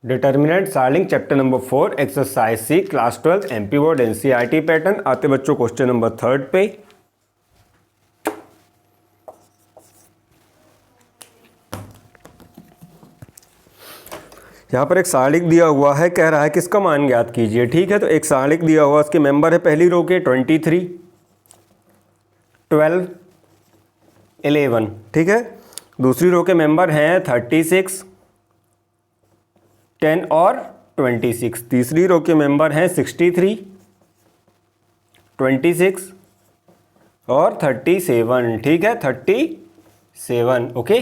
Determinant सारलिंग chapter number 4 exercise C class 12 MP board NCERT pattern. आते बच्चों question number 3 पे। यहाँ पर एक सारलिंग दिया हुआ है, कह रहा है कि इसका मान ज्ञात कीजिए। ठीक है, तो एक सारलिंग दिया हुआ, उसके मेंबर है पहली रो के 23, 12, 11। ठीक है, दूसरी रो के मेंबर हैं 36, 10 और 26। तीसरी रो के मेंबर हैं 63, 26 और 37। ठीक है, 37। ओके,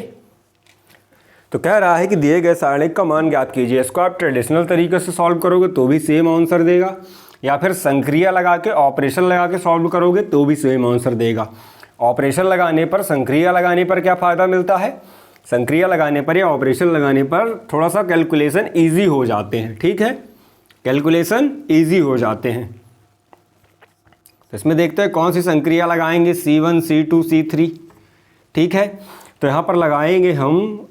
तो कह रहा है कि दिए गए सारणिक का मान ज्ञात कीजिए। इसको आप ट्रेडिशनल तरीके से सॉल्व करोगे तो भी सेम आंसर देगा, या फिर संक्रिया लगा के ऑपरेशन लगा के सॉल्व करोगे तो भी सेम आंसर देगा। ऑपरेशन लगाने पर, संक्रिया लगाने पर क्या फ़ायदा मिलता है? संक्रिया लगाने पर या ऑपरेशन लगाने पर थोड़ा सा कैलकुलेशन ईजी हो जाते हैं। ठीक है, कैलकुलेशन ईजी हो जाते हैं। तो इसमें देखते हैं कौन सी संक्रिया लगाएंगे, C1, C2, C3। ठीक है, तो यहाँ पर लगाएंगे हम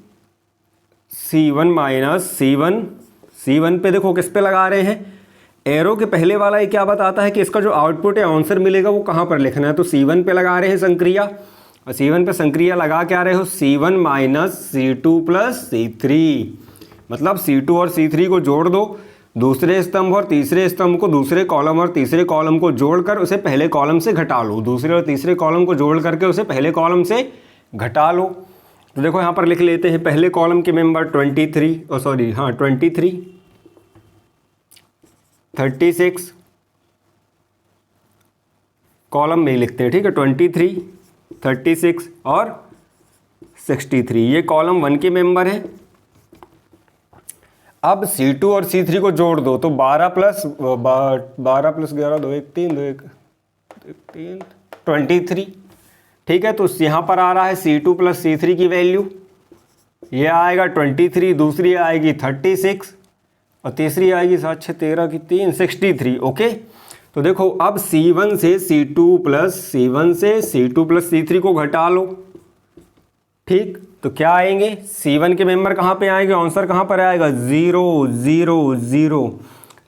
C1 माइनस C1 पे देखो किस पे लगा रहे हैं, एरो के पहले वाला ये क्या बताता है कि इसका जो आउटपुट या आंसर मिलेगा वो कहाँ पर लिखना है। तो C1 पे लगा रहे हैं संक्रिया, और C1 पे संक्रिया लगा के आ रहे हो C1 minus C2 plus C3। मतलब C2 और C3 को जोड़ दो, दूसरे स्तंभ और तीसरे स्तंभ को, दूसरे कॉलम और तीसरे कॉलम को जोड़कर उसे पहले कॉलम से घटा लो, दूसरे और तीसरे कॉलम को जोड़ करके उसे पहले कॉलम से घटा लो। तो देखो यहाँ पर लिख लेते हैं पहले कॉलम के मेंबर 23, 36 कॉलम में ही लिखते हैं। ठीक है, 23, 36 और 63 ये कॉलम 1 के मेंबर हैं। अब C2 और C3 को जोड़ दो तो 12 प्लस 11 2 1 3 2 1 3 23। ठीक है, तो यहाँ पर आ रहा है C2 प्लस C3 की वैल्यू, ये आएगा 23, दूसरी आएगी 36 और तीसरी आएगी 7 6 13 की 3 63। ओके, तो देखो अब C1 से C2 प्लस C3 को घटा लो। ठीक, तो क्या आएंगे, C1 के मेंबर कहाँ पे आएंगे, आंसर कहाँ पर आएगा, 0 0 0।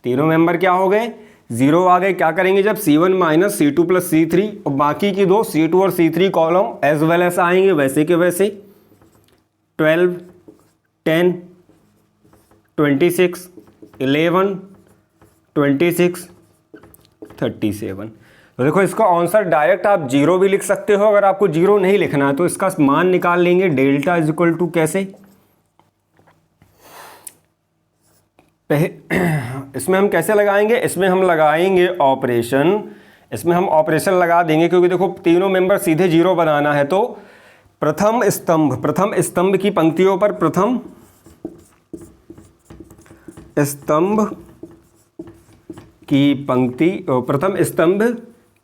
तीनों मेंबर क्या हो गए, 0 आ गए। क्या करेंगे, जब C1 minus C2 plus C3 और बाकी की दो C2 और C3 column as well as आएंगे वैसे के वैसे, 12, 10, 26, 11, 26, 37। तो देखो इसका आंसर डायरेक्ट आप 0 भी लिख सकते हो। अगर आपको 0 नहीं लिखना है तो इसका मान निकाल लेंगे, डेल्टा इज इक्वल टू कैसे, इसमें हम कैसे लगाएंगे, इसमें हम लगाएंगे ऑपरेशन। इसमें हम ऑपरेशन लगा देंगे क्योंकि देखो तीनों मेंबर सीधे 0 बनाना है। तो प्रथम स्तंभ की पंक्तियों पर प्रथम स्तंभ की पंक्ति, प्रथम स्तंभ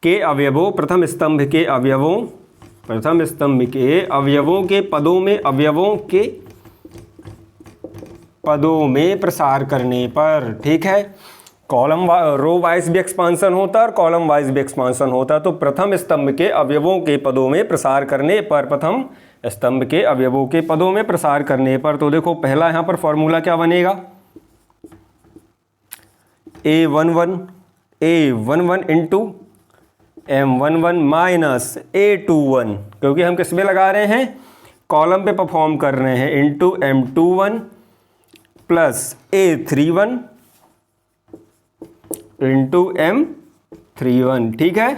के अवयवों के पदों में प्रसार करने पर। ठीक है, कॉलम रो वाइज भी एक्सपांसन होता है और कॉलम वाइज भी एक्सपांसन होता है। तो प्रथम स्तंभ के अवयवों के पदों में प्रसार करने पर, प्रथम स्तंभ के अवयवों के पदों में प्रसार करने पर। तो देखो पहला यहाँ पर फॉर्मूला क्या बनेगा, A11 into M11 minus A21, क्योंकि हम किस में लगा रहे हैं, कॉलम पे परफॉर्म कर रहे हैं, into M21 plus A31 into M31। ठीक है,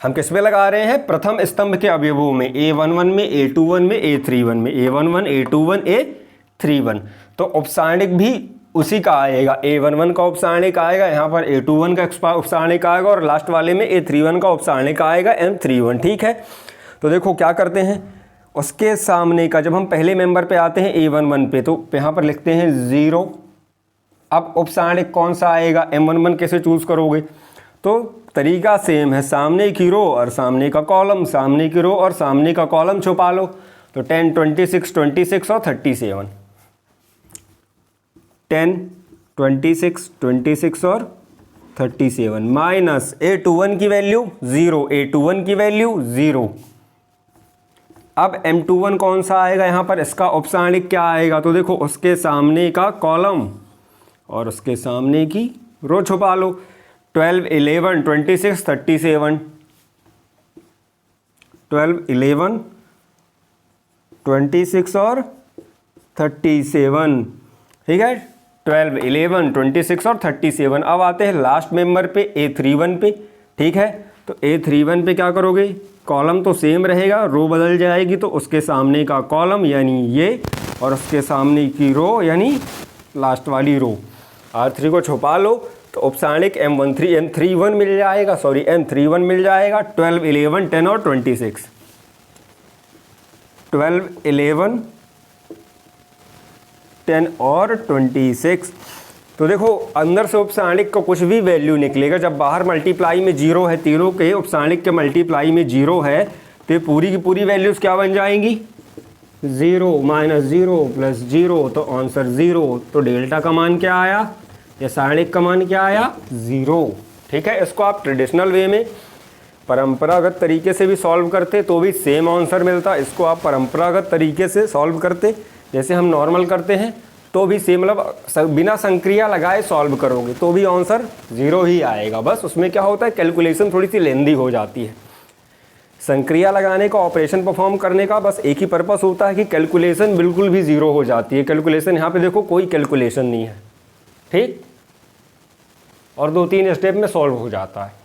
हम किस में लगा रहे हैं, प्रथम स्तंभ के अवयवों में, A11 में, A21 में, A31 में, A11 A21 A31। तो उपसारणिक भी उसी का आएगा, A11 का उपसारणिक आएगा, यहाँ पर A21 का उपसारणिक आएगा और लास्ट वाले में A31 का उपसारणिक आएगा M31। ठीक है, तो देखो क्या करते हैं, उसके सामने का, जब हम पहले मेंबर पे आते हैं A11 पे, तो यहाँ पर लिखते हैं 0। अब उपसारणिक कौन सा आएगा, M11 कैसे चूज करोगे, तो तरीका सेम है, सामने की रो और सामने का कॉलम, सामने की रो और सामने का कॉलम छुपा लो। तो 10, 26, 26 और 37, 10, 26, 26 और 37 माइनस A21 की वैल्यू 0, A21 की वैल्यू 0, अब M21 कौन सा आएगा यहाँ पर, इसका औपसारणिक क्या आएगा, तो देखो उसके सामने का कॉलम और उसके सामने की रो छुपा लो। 12, 11, 26, 37, 12, 11, 26 और 37, ठीक है। 12, 11, 26 और 37। अब आते हैं लास्ट मेंबर पे A31 पे, ठीक है। तो A31 पे क्या करोगे, कॉलम तो सेम रहेगा, रो बदल जाएगी, तो उसके सामने का कॉलम यानी ये और उसके सामने की रो यानी लास्ट वाली रो, R3 को छुपा लो तो उपसारणिक M31 मिल जाएगा, सॉरी M31 मिल जाएगा। 12, 11, 10 और 26, 12, 11, 10 और 26। तो देखो अंदर से उपसारणिक का कुछ भी वैल्यू निकलेगा, जब बाहर मल्टीप्लाई में जीरो है, तीनों के उपसारणिक के मल्टीप्लाई में जीरो है, तो ये पूरी की पूरी वैल्यूज़ क्या बन जाएंगी, 0 माइनस 0 प्लस 0, तो आंसर 0। तो डेल्टा का मान क्या आया, या सारणिक का मान क्या आया, 0, ठीक है। इसको आप ट्रेडिशनल वे में परंपरागत तरीके से भी सॉल्व करते तो भी सेम आंसर मिलता। इसको आप परंपरागत तरीके से सॉल्व करते, जैसे हम नॉर्मल करते हैं, तो भी सेम, मतलब बिना संक्रिया लगाए सॉल्व करोगे तो भी आंसर 0 ही आएगा। बस उसमें क्या होता है, कैलकुलेशन थोड़ी सी लेंदी हो जाती है। संक्रिया लगाने का, ऑपरेशन परफॉर्म करने का बस एक ही पर्पस होता है कि कैलकुलेशन बिल्कुल भी 0 हो जाती है। कैलकुलेशन यहाँ पे देखो कोई कैलकुलेशन नहीं है, ठीक, और 2-3 स्टेप में सॉल्व हो जाता है।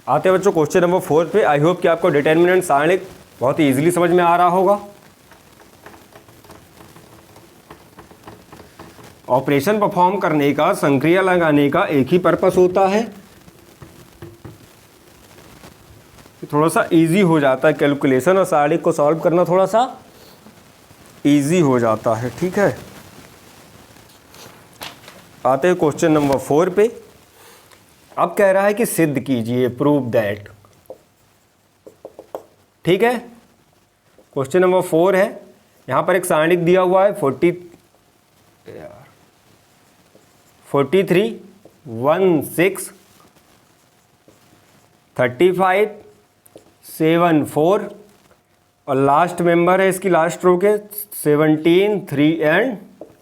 आते हैं बच्चों क्वेश्चन नंबर 4 पे। आई होप कि आपको डिटर्मिनेंट सारणिक बहुत ही ईजिली समझ में आ रहा होगा। ऑपरेशन परफॉर्म करने का, संक्रिया लगाने का एक ही पर्पस होता है, थोड़ा सा इजी हो जाता है कैलकुलेशन, और सारणिक को सॉल्व करना थोड़ा सा इजी हो जाता है, ठीक है। आते हैं क्वेश्चन नंबर 4 पे। अब कह रहा है कि सिद्ध कीजिए, प्रूव दैट, ठीक है। क्वेश्चन नंबर 4 है, यहां पर एक सारणिक दिया हुआ है 43, 16, 35, 7, 4 और लास्ट मेंबर है इसकी, लास्ट रो के 17, 3 एंड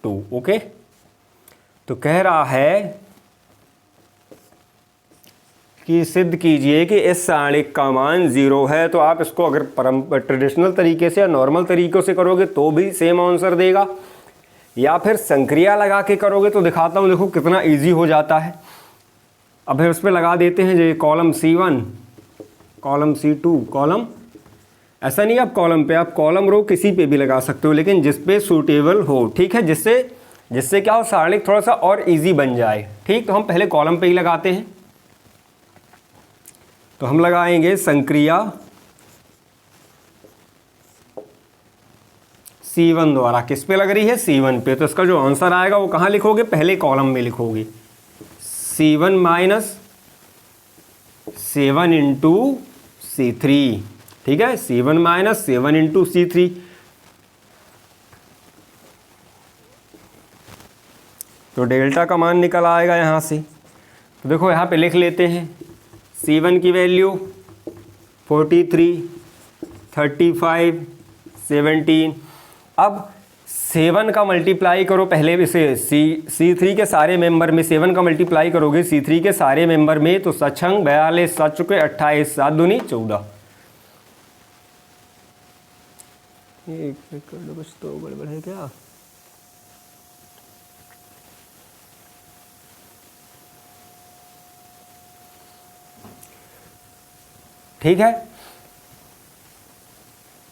2, ओके। तो कह रहा है कि सिद्ध कीजिए कि इस सारणिक का मान 0 है। तो आप इसको अगर ट्रेडिशनल तरीके से या नॉर्मल तरीक़ों से करोगे तो भी सेम आंसर देगा, या फिर संक्रिया लगा के करोगे तो दिखाता हूँ, देखो कितना इजी हो जाता है। अब फिर उस पर लगा देते हैं, जो column C1, column C2, column, ऐसा नहीं आप कॉलम पे, आप कॉलम रो किसी पे भी लगा सकते हो, लेकिन जिस पे सूटेबल हो, ठीक है, जिससे क्या हो, सारणिक थोड़ा सा और इजी बन जाए, ठीक। तो हम पहले कॉलम पे ही लगाते हैं। तो हम लगाएंगे संक्रिया C1 द्वारा, किस पे लग रही है, C1 पे। तो इसका जो आंसर आएगा वो कहाँ लिखोगे, पहले कॉलम में लिखोगे, C1 माइनस 7 इंटू C3, ठीक है, C1 माइनस 7 इंटू C3। तो डेल्टा का मान निकल आएगा यहाँ से। तो देखो यहाँ पे लिख लेते हैं, C1 की वैल्यू 43, 35, 17। अब 7 का मल्टीप्लाई करो पहले इसे C3 के सारे मेंबर में, 7 का मल्टीप्लाई करोगे C3 के सारे मेंबर में, तो 7 42, 7 चुके 28, 7 दूनी 14। एक सेकंड, कुछ तो गड़बड़ है क्या, ठीक है।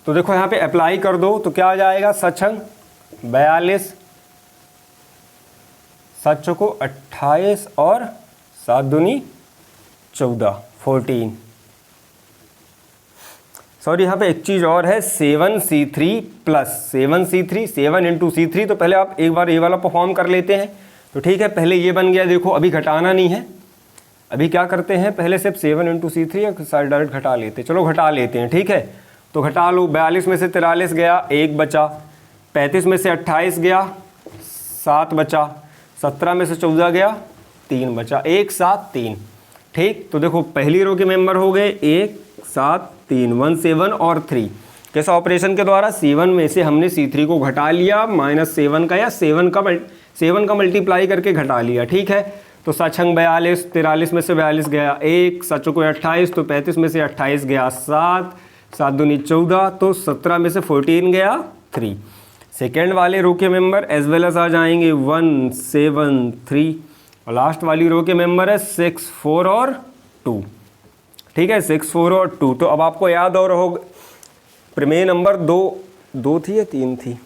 तो देखो यहाँ पे अप्लाई कर दो तो क्या आ जाएगा, 7 42, 7 को 28 और 7 दूनी 14, 14। सॉरी, यहाँ पे एक चीज़ और है, 7C3 plus 7C3, 7 into C3। तो पहले आप एक बार ये वाला परफॉर्म कर लेते हैं। तो ठीक है, पहले ये बन गया, देखो अभी घटाना नहीं है, अभी क्या करते हैं, पहले सिर्फ 7 इंटू C3 या डायरेक्ट घटा लेते हैं। चलो घटा लेते हैं, ठीक है। तो घटा लो, 42 में से 43 गया, 1 बचा, 35 में से 28 गया, 7 बचा, 17 में से 14 गया, 3 बचा, 1 7 3। ठीक, तो देखो पहली रो के मेंबर हो गए 1 7 3, 1 7 और 3। कैसा ऑपरेशन के द्वारा, C1 में से हमने C3 को घटा लिया, -7 का या 7 का मल्टीप्लाई करके घटा लिया। ठीक है, तो 7 छंग 42, 43 में से 42 गया 1, 7 को 28, तो 35 में से 28 गया 7, 7 दूनी 14, तो 17 में से 14 गया 3। सेकेंड वाले रो के मेंबर एज वेल एज आ जाएंगे 1 7 3, और लास्ट वाली रो के मेंबर है 6 4 और 2। ठीक है, 6 4 और 2। तो अब आपको याद और होगा, प्रमेय नंबर 2 थी या 3 थी,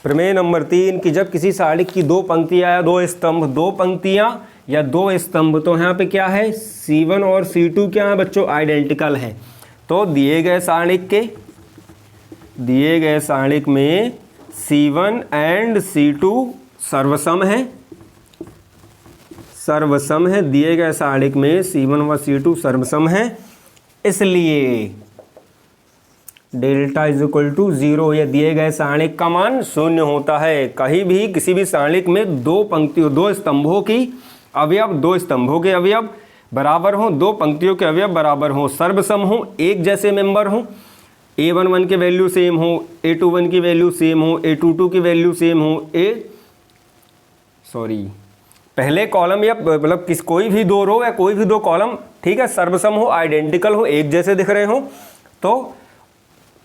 प्रमेय नंबर 3 कि जब किसी सारणिक की 2 पंक्तियां या 2 स्तंभ, 2 पंक्तियां या 2 स्तंभ, तो यहाँ पे क्या है, C1 और C2 क्या है बच्चों, आइडेंटिकल हैं। तो दिए गए सारणिक में C1 एंड C2 सर्वसम है, दिए गए सारणिक में C1 व C2 सर्वसम है, इसलिए डेल्टा इज इक्वल टू 0, या दिए गए सारणिक का मान 0 होता है। कहीं भी किसी भी सारणिक में 2 पंक्तियों, 2 स्तंभों की अवयव, 2 स्तंभों के अवयव बराबर हों, 2 पंक्तियों के अवयव बराबर हों, सर्वसम हों, एक जैसे मेंबर हों, A11 की वैल्यू सेम हो, A21 की वैल्यू सेम हो, A22 की वैल्यू सेम हो, पहले कॉलम या मतलब कोई भी 2 रो या कोई भी 2 कॉलम, ठीक है, सर्वसम हो, आइडेंटिकल हो, एक जैसे दिख रहे हो, तो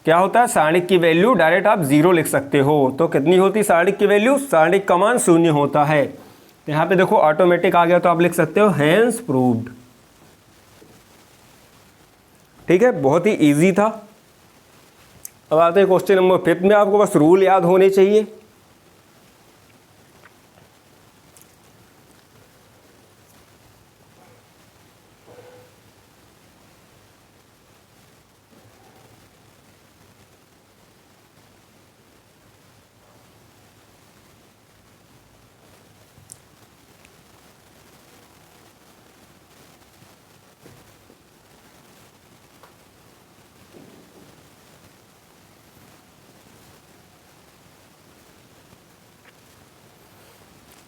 क्या होता है, सारणिक की वैल्यू डायरेक्ट आप 0 लिख सकते हो। तो कितनी होती सारणिक की वैल्यू, सारणिक का मान 0 होता है। तो यहाँ पे देखो ऑटोमेटिक आ गया, तो आप लिख सकते हो हैंस प्रूव्ड। ठीक है, बहुत ही इजी था। अब आते हैं क्वेश्चन नंबर 5 में। आपको बस रूल याद होने चाहिए।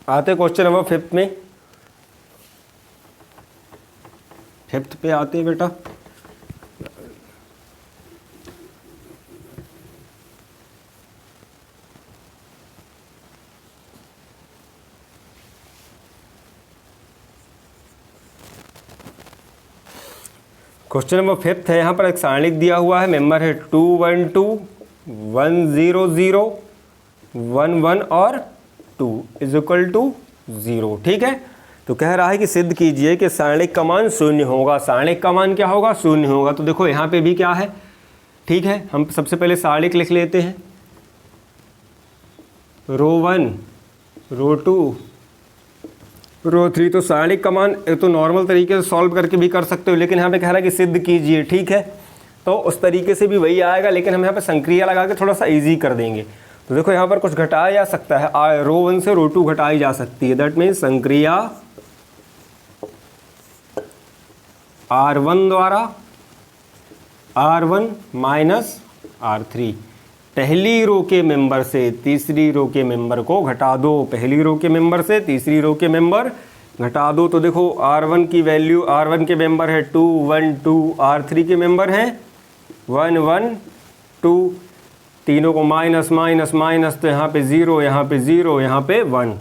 आते क्वेश्चन नंबर 5 में, 5th पे आते हैं बेटा। क्वेश्चन नंबर 5 है, यहाँ पर एक सारणिक दिया हुआ है, मेंबर है 2 1 2 1 0 0 1 1 और 2 इज इक्वल टू 0। ठीक है, तो कह रहा है कि सिद्ध कीजिए कि सारणिक का मान 0 होगा। सारणिक का मान क्या होगा, 0 होगा। तो देखो यहाँ पे भी क्या है, ठीक है, हम सबसे पहले सारणिक लिख लेते हैं, रो 1 रो 2 रो 3। तो सारणिक का मान तो नॉर्मल तरीके से सॉल्व करके भी कर सकते हो, लेकिन यहाँ पे कह रहा है कि सिद्ध कीजिए। ठीक है, तो उस तरीके से भी वही आएगा, लेकिन हम यहाँ पे संक्रिया लगा के थोड़ा सा ईजी कर देंगे। तो देखो यहाँ पर कुछ घटाया जा सकता है, रो 1 से रो 2 घटाई जा सकती है। दैट मीन्स संक्रिया R1 द्वारा R1 माइनस R3। पहली रो के मेंबर से तीसरी रो के मेंबर को घटा दो, पहली रो के मेंबर से तीसरी रो के मेंबर घटा दो। तो देखो R1 की वैल्यू, R1 के मेंबर है 2 1 2, R3 के मेंबर हैं 1 1 2, तीनों को माइनस माइनस माइनस, तो यहाँ पे 0, यहाँ पे 0, यहाँ पे 1।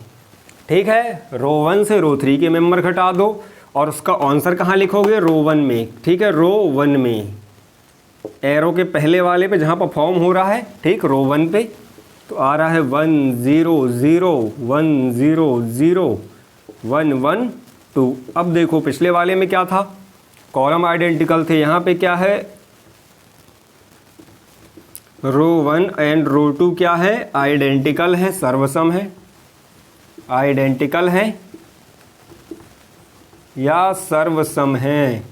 ठीक है, रो 1 से रो 3 के मेंबर घटा दो, और उसका आंसर कहाँ लिखोगे, रो 1 में। ठीक है, रो 1 में, एरो के पहले वाले पे जहाँ पर फॉर्म हो रहा है, ठीक, रो 1 पे। तो आ रहा है 1 0 0 1 0 0 1 1 2। अब देखो पिछले वाले में क्या था, कॉलम आइडेंटिकल थे, यहाँ पे क्या है, रो 1 एंड रो 2 क्या है, आइडेंटिकल है, सर्वसम है, आइडेंटिकल है या सर्वसम है,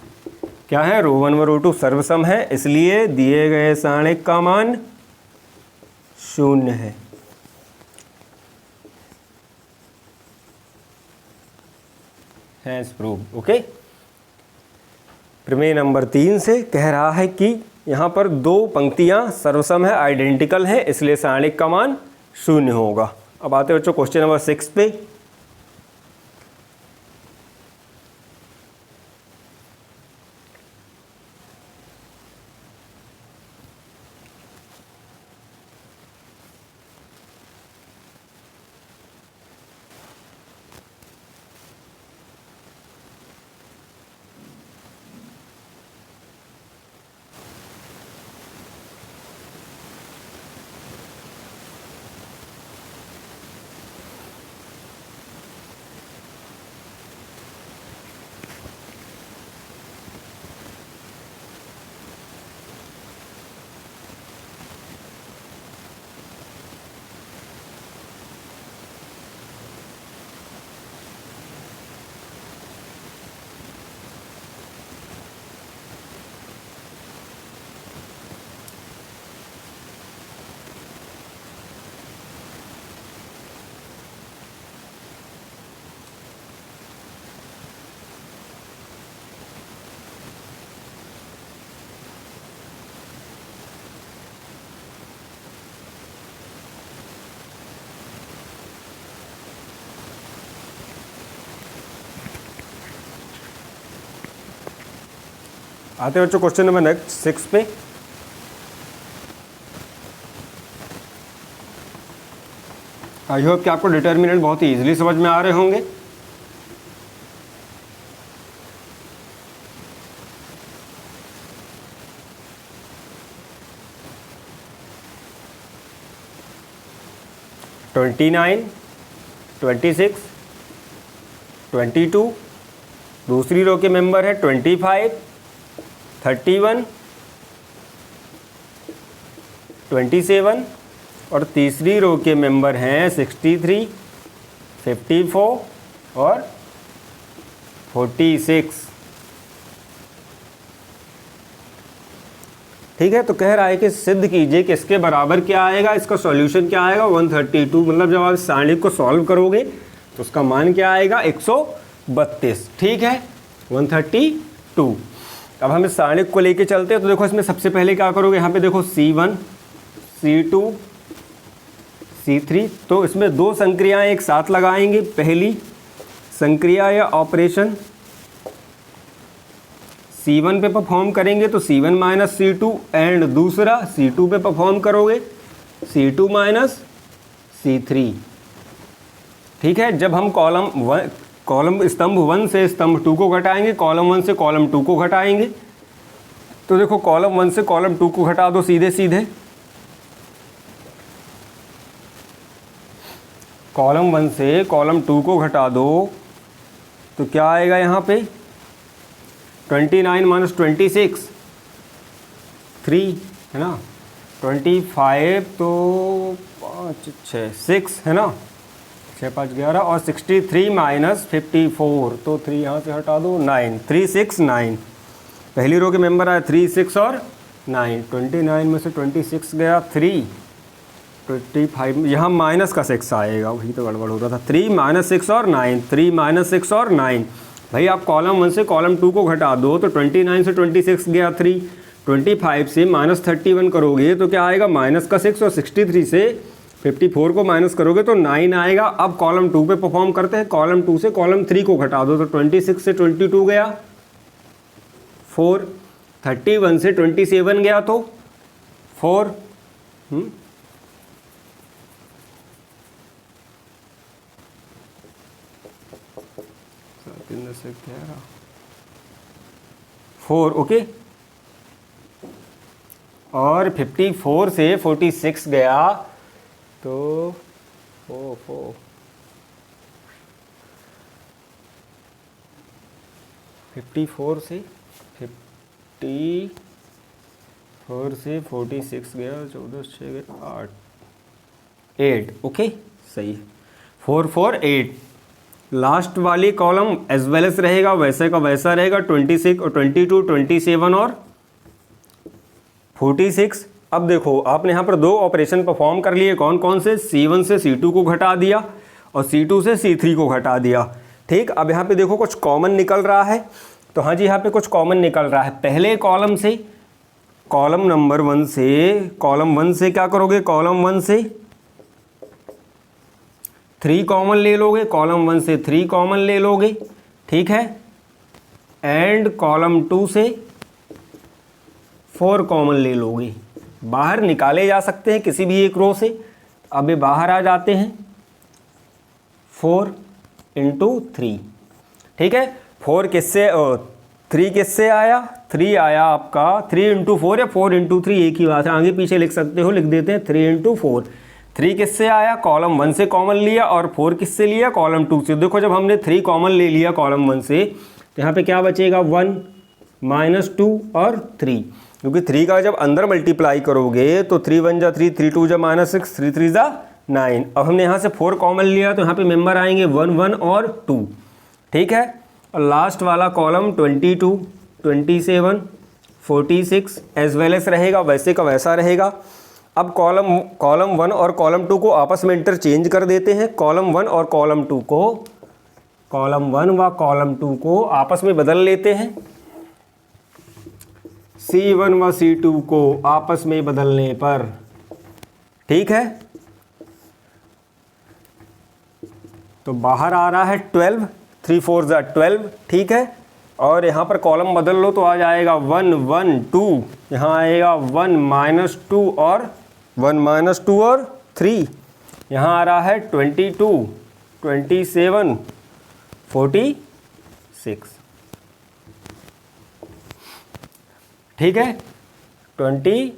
क्या है, रो 1 व रो 2 सर्वसम है, इसलिए दिए गए सारणिक का मान 0 है। Has proved. ओके, प्रमेय नंबर 3 से कह रहा है कि यहाँ पर दो पंक्तियाँ सर्वसम है, आइडेंटिकल है, इसलिए सारणिक का मान 0 होगा। अब आते हैं बच्चों क्वेश्चन नंबर 6 पे। आते हैं बच्चों क्वेश्चन नंबर नेक्स्ट 6 पे। आई होप कि आपको डिटर्मिनेंट बहुत ही इजीली समझ में आ रहे होंगे। ट्वेंटी 26, 22, दूसरी रो के मेंबर है 25, 31, 27 और तीसरी रो के मेंबर हैं 63, 54 और 46। ठीक है, तो कह रहा है कि सिद्ध कीजिए कि इसके बराबर क्या आएगा, इसका सॉल्यूशन क्या आएगा 132। मतलब जब आप सारणी को सॉल्व करोगे तो उसका मान क्या आएगा 132। ठीक है, 132। अब हम इस सारणी को लेके चलते हैं। तो देखो इसमें सबसे पहले क्या करोगे, यहाँ पे देखो C1, C2, C3। तो इसमें दो संक्रियाएं एक साथ लगाएंगे। पहली संक्रिया या ऑपरेशन C1 पे परफॉर्म करेंगे तो C1 माइनस C2 एंड दूसरा C2 पे परफॉर्म करोगे C2 माइनस C3। ठीक है, जब हम कॉलम स्तंभ 1 से स्तंभ 2 को घटाएंगे, कॉलम 1 से कॉलम 2 को घटाएंगे, तो देखो कॉलम 1 से कॉलम 2 को घटा दो सीधे सीधे। कॉलम 1 से कॉलम 2 को घटा दो तो क्या आएगा यहाँ पे 29 माइनस 26, 3 है ना, 25 तो 5 6 6 है ना, 6 5 11 और 63 माइनस 54 तो 3 यहाँ से हटा दो 9, 3 6 9। पहली रो के मेंबर आए 3 6 और 9। 29 में से 26 गया 3, 25 यहाँ माइनस का 6 आएगा, वही तो गड़बड़ हो रहा था। 3 माइनस 6 और 9, 3 माइनस 6 और 9। भाई आप कॉलम 1 से कॉलम 2 को घटा दो तो 29 से 26 गया 3, 25 से माइनस 31 करोगे तो क्या आएगा माइनस का 6 और 63 से 54 को माइनस करोगे तो 9 आएगा। अब कॉलम 2 पे परफॉर्म करते हैं। कॉलम 2 से कॉलम 3 को घटा दो तो 26 से 22 गया 4, 31 से 27 गया तो 4, 4। ओके, और 54 से 46 गया तो 4, 54 से 54 4 से 46 गया, 14 6 गया 8 8, ओके सही। 4 4 8, लास्ट वाली कॉलम एज वेल एस रहेगा, वैसे का वैसा रहेगा। 26 और 22, 27 और 46। अब देखो आपने यहाँ पर दो ऑपरेशन परफॉर्म कर लिए, कौन कौन से? C1 से C2 को घटा दिया और C2 से C3 को घटा दिया। ठीक, अब यहाँ पे देखो कुछ कॉमन निकल रहा है, तो हाँ जी यहाँ पे कुछ कॉमन निकल रहा है। पहले कॉलम से, कॉलम नंबर 1 से, कॉलम 1 से क्या करोगे? कॉलम 1 से 3 कॉमन ले लोगे, कॉलम 1 से 3 कॉमन ले लोगे, ठीक है। एंड कॉलम 2 से 4 कॉमन ले लोगे। बाहर निकाले जा सकते हैं किसी भी एक रो से। अब ये बाहर आ जाते हैं 4 इंटू 3, ठीक है। 4 किससे 3 किससे आया? 3 आया आपका 3 इंटू 4 या 4 इंटू 3, एक ही बात है, आगे पीछे लिख सकते हो, लिख देते हैं 3 इंटू 4। 3 किससे आया? कॉलम 1 से कॉमन लिया, और 4 किससे लिया? कॉलम 2 से। देखो जब हमने 3 कॉमन ले लिया कॉलम 1 से, तो यहाँ पे क्या बचेगा? 1 -2 और 3, क्योंकि 3 का जब अंदर मल्टीप्लाई करोगे तो 3 1 जा 3, 3 2 जा -6, 3 3 जा 9। अब हमने यहाँ से 4 कॉमन लिया, तो यहाँ पे मेंबर आएंगे 1 1 और 2, ठीक है। और लास्ट वाला कॉलम 22, 27, 46 एज वेल एस रहेगा, वैसे का वैसा रहेगा। अब कॉलम 1 और कॉलम 2 को आपस में इंटरचेंज कर देते हैं। कॉलम 1 और कॉलम 2 को, कॉलम 1 व कॉलम 2 को आपस में बदल लेते हैं। C1 व C2 को आपस में बदलने पर, ठीक है, तो बाहर आ रहा है 12, 3 4 जा 12, ठीक है। और यहाँ पर कॉलम बदल लो तो आ जाएगा 1 1 2, यहाँ आएगा 1 -2 और 1 -2 और 3, यहाँ आ रहा है 22, 27, 46, ठीक है। 21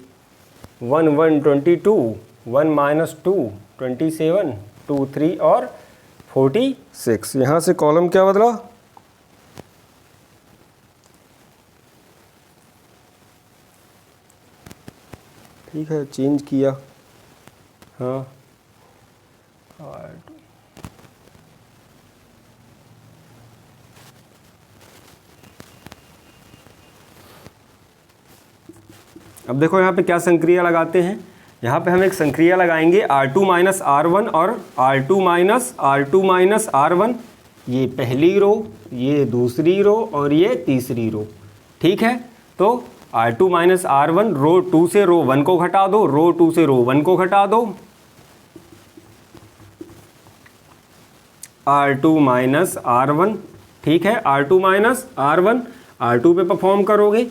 1 22, 1 -2, 27, 2 3 और 46। यहाँ से कॉलम क्या बदला? ठीक है, चेंज किया, हाँ। अब देखो यहाँ पे क्या संक्रिया लगाते हैं। यहाँ पे हम एक संक्रिया लगाएंगे R2 - R1 और R2 - R1। ये पहली रो, ये दूसरी रो और ये तीसरी रो, ठीक है। तो R2 - R1, रो 2 से रो 1 को घटा दो, रो 2 से रो 1 को घटा दो। R2 - R1, ठीक है। R2 - R1, R2 पे परफॉर्म करोगे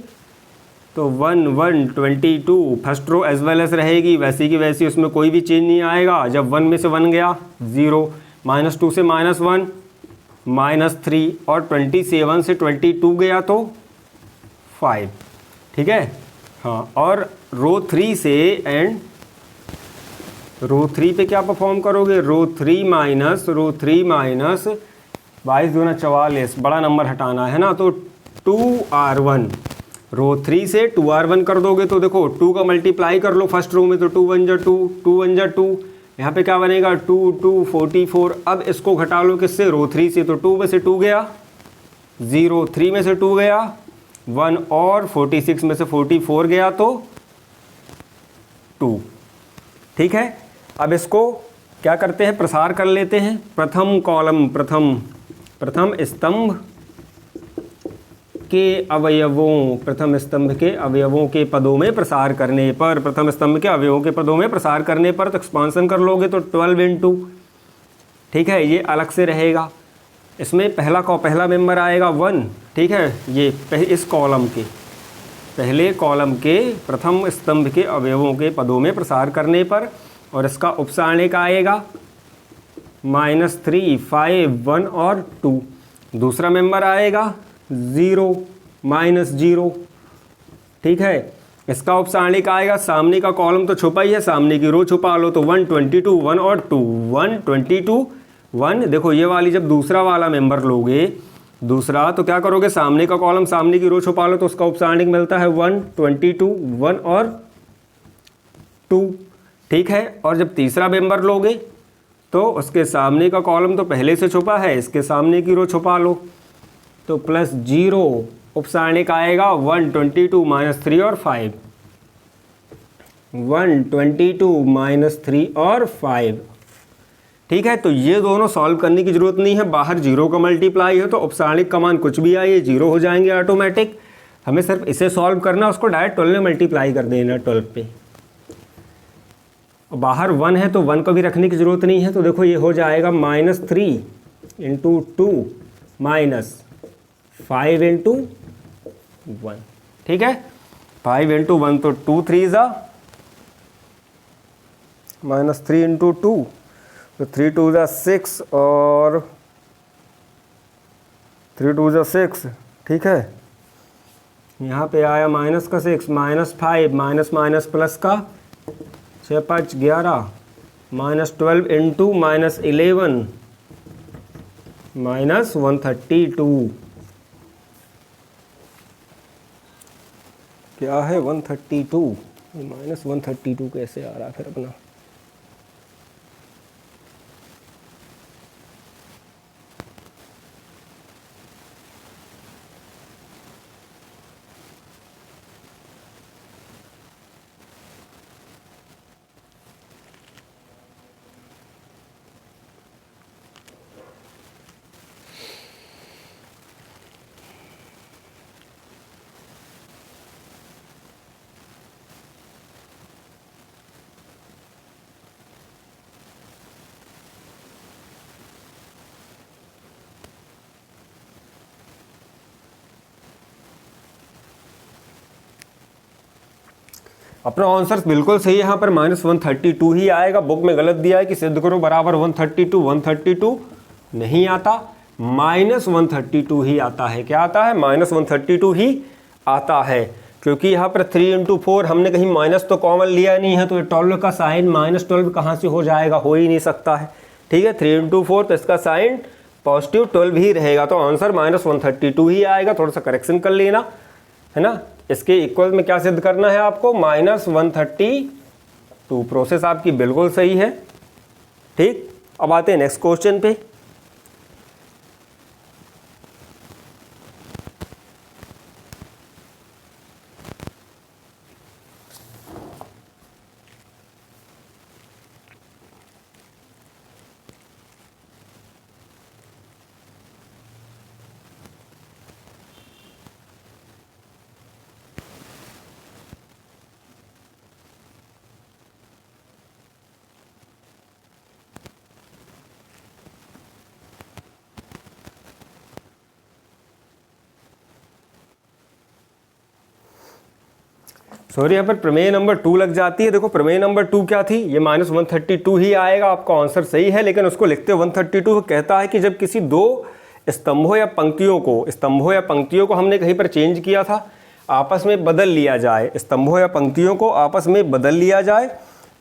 तो 1 1 22, first row as well as रहेगी, वैसी की वैसी, उसमें कोई भी चेंज नहीं आएगा। जब 1 में से 1 गया 0, -2 से -1 -3, और 27 से 22 गया तो 5, ठीक है, हाँ। और रो 3 से, एंड रो 3 पे क्या परफॉर्म करोगे? रो 3 माइनस 22 दूना 44, बड़ा नंबर हटाना है ना, तो 2R1। रो 3 से 2R1 कर दोगे तो देखो 2 का मल्टीप्लाई कर लो फर्स्ट रो में, तो 2 1 जा 2, 2 1 जा 2, यहाँ पे क्या बनेगा 2 2 44। अब इसको घटा लो किससे? रो 3 से, तो 2 में से 2 गया 0, 3 में से 2 गया 1, और 46 में से 44 गया तो 2, ठीक है। अब इसको क्या करते हैं? प्रसार कर लेते हैं। प्रथम कॉलम, प्रथम स्तंभ के अवयवों, प्रथम स्तंभ के अवयवों के पदों में प्रसार करने पर, प्रथम स्तंभ के अवयवों के पदों में प्रसार करने पर, तो एक्सपांसन कर लोगे तो 12 इंटू, ठीक है, ये अलग से रहेगा। इसमें पहला मेंबर आएगा 1, ठीक है, ये इस कॉलम के पहले कॉलम के प्रथम स्तंभ के अवयवों के पदों में प्रसार करने पर, और इसका उपसारणिक आएगा -3 5 1 और 2। दूसरा मेंबर आएगा 0 -0, ठीक है। इसका उपसारणिक आएगा, सामने का कॉलम तो छुपा ही है, सामने की रो छुपा लो, तो 1 22 1 और 2, 1 22 1। देखो ये वाली जब दूसरा वाला मेंबर लोगे, दूसरा तो क्या करोगे, सामने का कॉलम सामने की रो छुपा लो तो उसका उपसारणिक मिलता है 1, 22, 1 और 2, ठीक है। और जब तीसरा मेंबर लोगे तो उसके सामने का कॉलम तो पहले से छुपा है, इसके सामने की रो छुपा लो तो +0 उपसारणिक आएगा 1, 22 -3 और 5, 1, 22 -3 और 5, ठीक है। तो ये दोनों सॉल्व करने की जरूरत नहीं है, बाहर 0 का मल्टीप्लाई है तो उपसारणिक का मान कुछ भी आए ये 0 हो जाएंगे ऑटोमेटिक। हमें सिर्फ इसे सॉल्व करना, उसको डायरेक्ट 12 में मल्टीप्लाई कर देना 12 पे। बाहर 1 है तो 1 को भी रखने की जरूरत नहीं है, तो देखो ये हो जाएगा -3 × 2 -5 × 1, ठीक है। 5 × 1 तो 2 3 ज़ा -3 × 2 तो 3 2 ज़ा 6 और 3 2 ज़ा 6, ठीक है। यहाँ पे आया -6 -5 माइनस प्लस का 6 5 11 -12 × -11 -132, क्या है 132, -132 कैसे आ रहा फिर अपना, अपना आंसर बिल्कुल सही है। यहाँ पर -132 ही आएगा, बुक में गलत दिया है कि सिद्ध करो बराबर 132 नहीं आता, -132 ही आता है। क्या आता है, -132 ही आता है, क्योंकि यहाँ पर 3 × 4 हमने कहीं माइनस तो कॉमन लिया नहीं है, तो 12 का साइन -12 कहाँ से हो जाएगा, हो ही नहीं सकता है, ठीक है। 3 × 4 तो इसका साइन +12 ही रहेगा, तो आंसर -132 ही आएगा। थोड़ा सा करेक्शन कर लेना, है ना। इसके इक्वल में क्या सिद्ध करना है आपको, -132। प्रोसेस आपकी बिल्कुल सही है, ठीक। अब आते हैं नेक्स्ट क्वेश्चन पे। सॉरी, यहाँ पर प्रमेय नंबर 2 लग जाती है। देखो प्रमेय नंबर 2 क्या थी, ये -132 ही आएगा, आपका आंसर सही है। लेकिन उसको लिखते 132 कहता है कि जब किसी दो स्तंभों या पंक्तियों को हमने कहीं पर चेंज किया था, आपस में बदल लिया जाए, स्तंभों या पंक्तियों को आपस में बदल लिया जाए,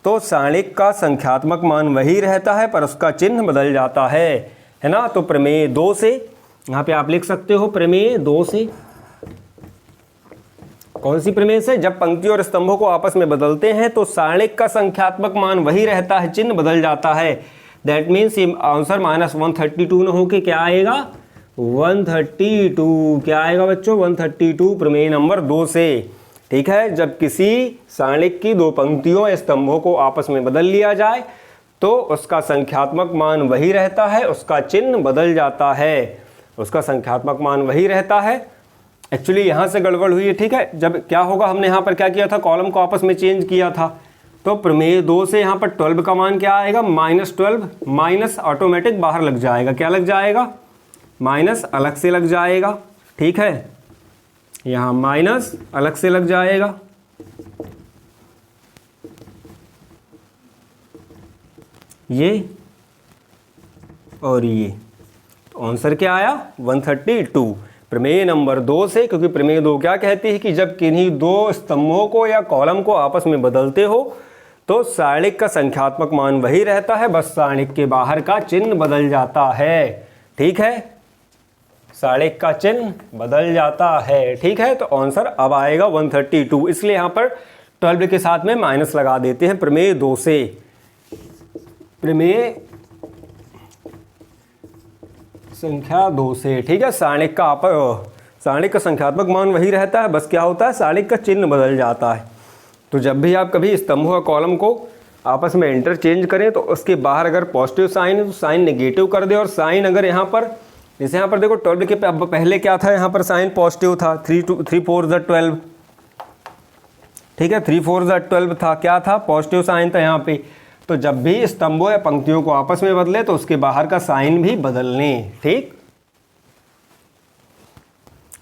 तो सारणिक का संख्यात्मक मान वही रहता है पर उसका चिन्ह बदल जाता है ना। तो प्रमेय 2 से, यहाँ पे आप लिख सकते हो प्रमेय 2 से, कौन सी प्रमेय से, जब पंक्तियों और स्तंभों को आपस में बदलते हैं तो सारणिक का संख्यात्मक मान वही रहता है, चिन्ह बदल जाता है। दैट मीन्स आंसर -132 न होके क्या आएगा, 132। क्या आएगा बच्चों, 132 प्रमेय नंबर 2 से, ठीक है। जब किसी सारणिक की दो पंक्तियों या स्तंभों को आपस में बदल लिया जाए तो उसका संख्यात्मक मान वही रहता है, उसका चिन्ह बदल जाता है, उसका संख्यात्मक मान वही रहता है। एक्चुअली यहाँ से गड़बड़ हुई है, ठीक है। जब क्या होगा, हमने यहाँ पर क्या किया था, कॉलम को आपस में चेंज किया था, तो प्रमेय 2 से यहाँ पर 12 का मान क्या आएगा, -12, माइनस ऑटोमेटिक बाहर लग जाएगा। क्या लग जाएगा, माइनस अलग से लग जाएगा, ठीक है। यहाँ माइनस अलग से लग जाएगा, ये और ये, तो आंसर क्या आया 132 प्रमेय नंबर 2 से। क्योंकि प्रमेय 2 क्या कहती है कि जब किन्हीं दो स्तंभों को या कॉलम को आपस में बदलते हो तो सारणिक का संख्यात्मक मान वही रहता है, बस सारणिक के बाहर का चिन्ह बदल जाता है, ठीक है। साढ़े का चिन्ह बदल जाता है। ठीक है, तो आंसर अब आएगा 132, इसलिए यहाँ पर 12 के साथ में माइनस लगा देते हैं। प्रमेय 2 से, प्रमेय संख्या 2 से, ठीक है, सारणिक का संख्यात्मक मान वही रहता है, बस क्या होता है, सारणिक का चिन्ह बदल जाता है। तो जब भी आप कभी स्तंभों और कॉलम को आपस में इंटरचेंज करें तो उसके बाहर अगर पॉजिटिव साइन है तो साइन नेगेटिव कर दे, और साइन अगर यहाँ पर, जैसे यहाँ पर देखो 12 के पहले क्या था, यहाँ पर साइन पॉजिटिव था, 3 4 12, ठीक है, 3 4 12 था, क्या था, पॉजिटिव साइन था यहाँ पे। तो जब भी स्तंभों या पंक्तियों को आपस में बदले तो उसके बाहर का साइन भी बदलने। ठीक,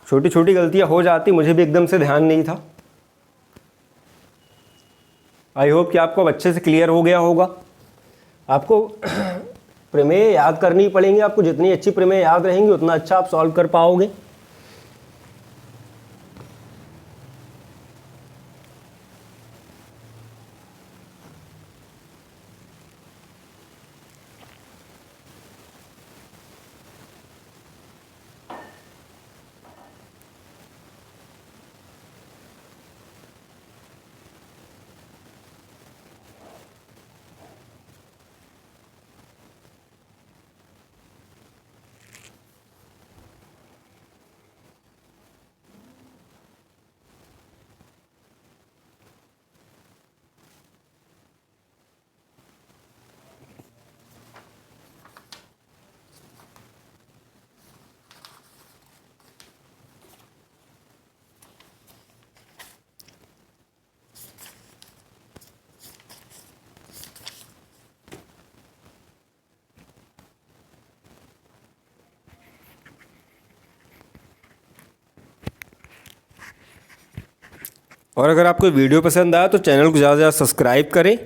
छोटी छोटी गलतियां हो जाती, मुझे भी एकदम से ध्यान नहीं था। आई होप कि आपको अच्छे से क्लियर हो गया होगा। आपको प्रमेय याद करनी पड़ेंगी, आपको जितनी अच्छी प्रमेय याद रहेंगी उतना अच्छा आप सॉल्व कर पाओगे। और अगर आपको वीडियो पसंद आया तो चैनल को ज़्यादा से ज़्यादा सब्सक्राइब करें